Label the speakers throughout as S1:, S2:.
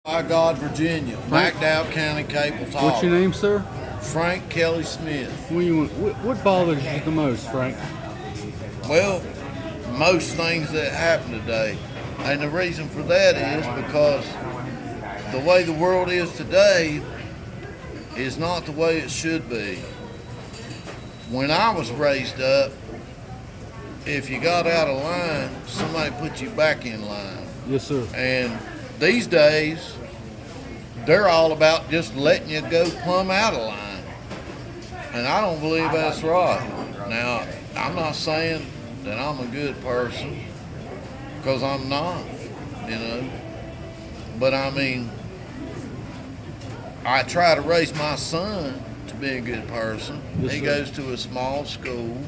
S1: By God, Virginia, McDowell County, Caples Hall.
S2: What's your name, sir?
S1: Frank Kelly Smith.
S2: What bothers you the most, Frank?
S1: Well, most things that happen today. And the reason for that is because the way the world is today is not the way it should be. When I was raised up, if you got out of line, somebody put you back in line.
S2: Yes, sir.
S1: And these days, they're all about just letting you go plumb out of line. And I don't believe that's right. Now, I'm not saying that I'm a good person, because I'm not, you know. But I mean, I try to raise my son to be a good person.
S2: Yes,
S1: he
S2: sir.
S1: goes to a small school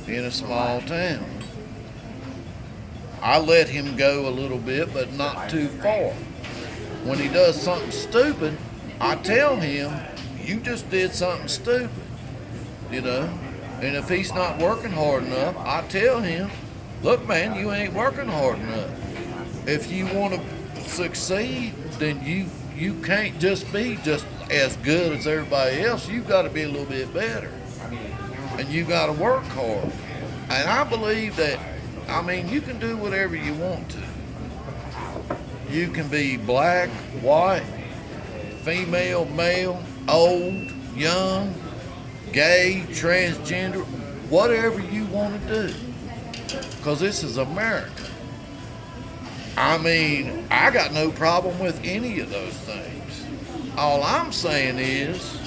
S1: in a small town. I let him go a little bit, but not too far. When he does something stupid, I tell him, you just did something stupid, you know? And if he's not working hard enough, I tell him, look, man, you ain't working hard enough. If you want to succeed, then you can't just be just as good as everybody else. You've got to be a little bit better. And you got to work hard. And I believe that, I mean, you can do whatever you want to. You can be black, white, female, male, old, young, gay, transgender, whatever you want to do. Because this is America. I mean, I got no problem with any of those things. All I'm saying is,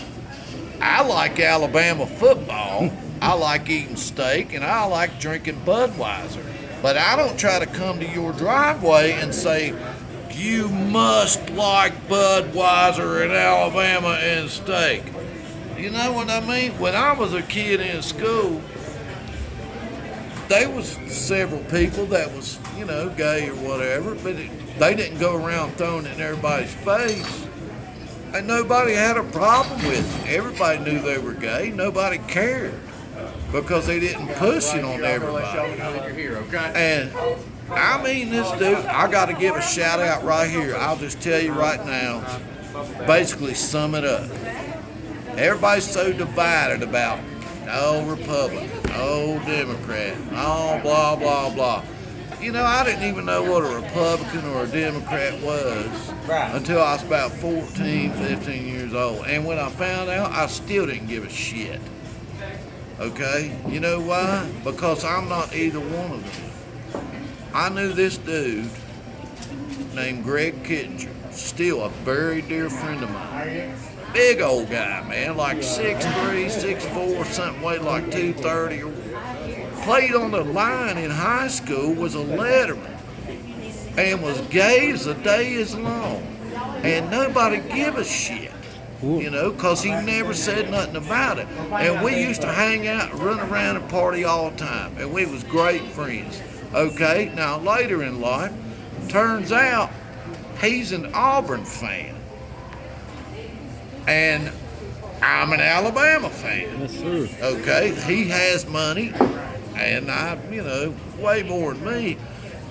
S1: I like Alabama football, I like eating steak, and I like drinking Budweiser. But I don't try to come to your driveway and say, you must like Budweiser and Alabama and steak. You know what I mean? When I was a kid in school, there was several people that was, you know, gay or whatever, but they didn't go around throwing it in everybody's face. And nobody had a problem with it. Everybody knew they were gay. Nobody cared because they didn't push it on everybody. And I mean, this dude, I got to give a shout out right here. I'll just tell you right now, basically sum it up. Everybody's so divided about, oh, Republican, oh, Democrat, oh, blah, blah, blah. You know, I didn't even know what a Republican or a Democrat was until I was about 14, 15 years old. And when I found out, I still didn't give a shit. Okay? You know why? Because I'm not either one of them. I knew this dude named Greg Kittinger, still a very dear friend of mine. Big old guy, man, like 6'3", 6'4", something, weighed like 230. Played on the line in high school, was a letterman, and was gay as the day is long. And nobody give a shit, you know, because he never said nothing about it. And we used to hang out and run around and party all the time, and we was great friends. Okay, now later in life, turns out he's an Auburn fan. And I'm an Alabama fan.
S2: Yes, sir.
S1: Okay, he has money, and I, you know, way more than me.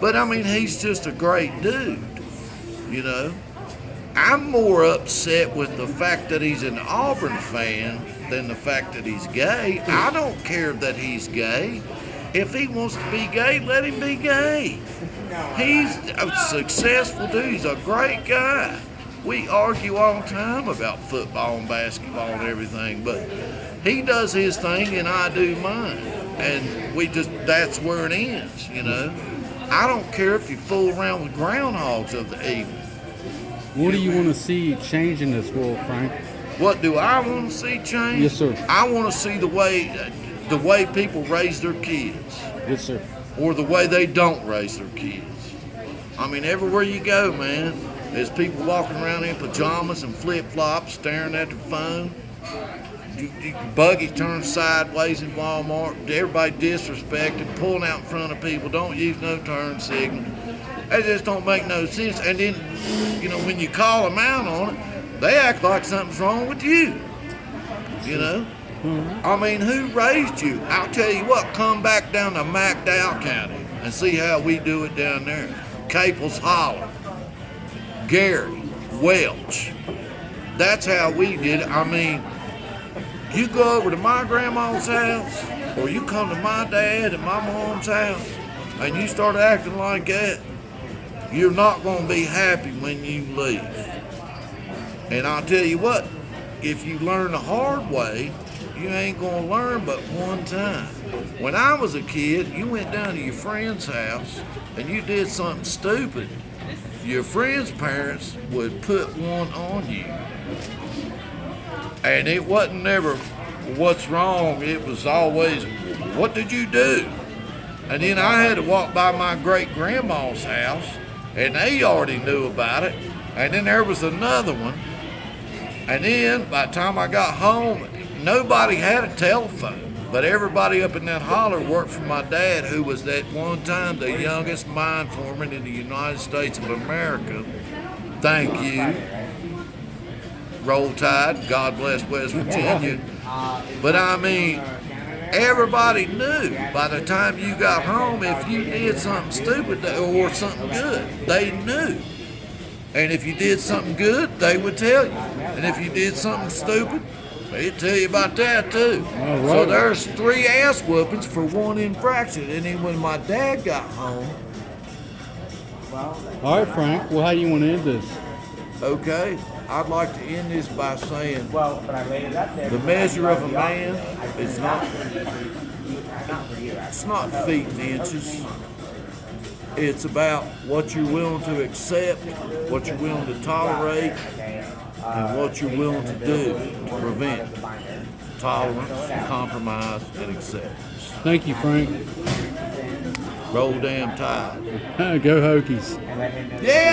S1: But I mean, he's just a great dude, you know. I'm more upset with the fact that he's an Auburn fan than the fact that he's gay. I don't care that he's gay. If he wants to be gay, let him be gay. He's a successful dude. He's a great guy. We argue all the time about football and basketball and everything, but he does his thing and I do mine. And that's where it ends, you know. I don't care if you fool around with groundhogs of the evening.
S2: What do you want to see change in this world, Frank?
S1: What do I want to see change?
S2: Yes, sir.
S1: I want to see the way people raise their kids.
S2: Yes, sir.
S1: Or the way they don't raise their kids. I mean, everywhere you go, man, there's people walking around in pajamas and flip-flops staring at their phone. Buggy turns sideways in Walmart. Everybody disrespected, pulling out in front of people, don't use no turn signal. That just don't make no sense. And then, you know, when you call them out on it, they act like something's wrong with you. You know?
S2: Mm-hmm.
S1: I mean, who raised you? I'll tell you what, come back down to McDowell County and see how we do it down there. Caples Holler, Gary, Welch. That's how we did it. I mean, you go over to my grandma's house, or you come to my dad and my mom's house, and you start acting like that, you're not going to be happy when you leave. And I'll tell you what, if you learn the hard way, you ain't going to learn but one time. When I was a kid, you went down to your friend's house and you did something stupid. Your friend's parents would put one on you. And it wasn't never what's wrong, it was always, what did you do? And then I had to walk by my great grandma's house, and they already knew about it. And then there was another one. And then by the time I got home, nobody had a telephone, but everybody up in that holler worked for my dad, who was at one time the youngest mine foreman in the United States of America. Thank you. Roll Tide, God bless West Virginia. But I mean, everybody knew by the time you got home, if you did something stupid or something good, they knew. And if you did something good, they would tell you. And if you did something stupid, they'd tell you about that too.
S2: Right.
S1: So there's 3 ass whoopings for 1 infraction. And then when my dad got home,
S2: All right, Frank. Well, how do you want to end this?
S1: okay, I'd like to end this by saying
S3: Well, but I laid it up there.
S1: the measure of a man is not, it's not feet and inches. It's about what you're willing to accept, what you're willing to tolerate, and what you're willing to do to prevent tolerance, compromise, and acceptance.
S2: Thank you, Frank.
S1: Roll damn tide.
S2: Go Hokies.
S1: Yeah!